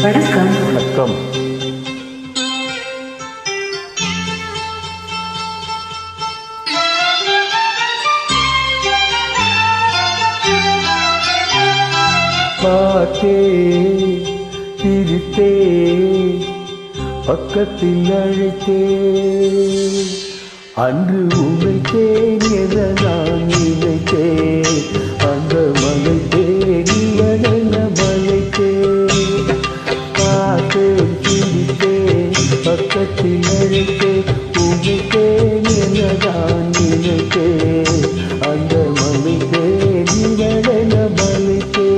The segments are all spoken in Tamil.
வணக்கம். வணக்கம். பார்த்தே சிரித்தே பக்கத்தில் அழைத்தே அன்று உழைத்தேன் என நான் நினைத்தேன். அந்த மலை தேடி வளர்ந்த மலைத்தே பார்த்தேன் சிரித்தேன் பக்கத்தில் அழைத்தே உழைத்தேன் என நான் நினைத்தேன். அந்த மலை தேடி வளர்ந்த மலைத்தே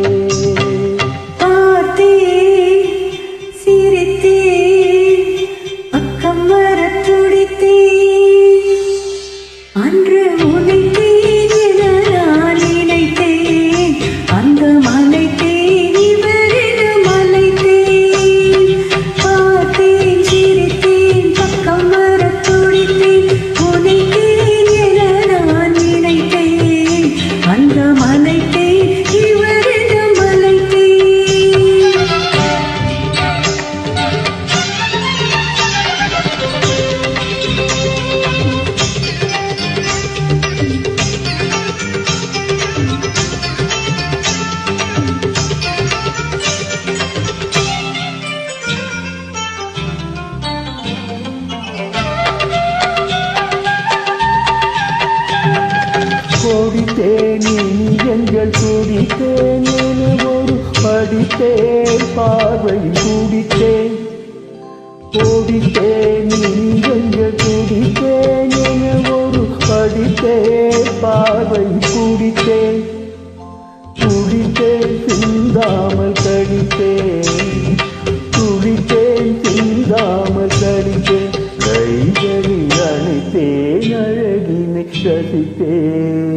அன்று உழைத்தேன் என நான் நினைத்தேன். அந்த மலை தேடி வளர்ந்த மலைத்தே பார்த்தேன் சிரித்தேன் பக்கம் வரத் துடித்தேன். உழைத்தேன் என நான் நினைத்தேன். அந்த மலை தேடி வளர்ந்த மலைத்தே கோடித்தேன் எங்கள் துடித்தேன் என ஒரு படித்தேன் பார்வை துடித்தேன். கோடித்தேன் எங்கள் துடித்தேன் என ஒரு படித்தேன் பார்வை துடித்தேன். துடித்தேன் சிந்தாமல் கடித்தேன். துடித்தேன் சிந்தாமல் கடித்தேன். கைகளில் அணைத்தேன் அழகினை ரசித்தேன்.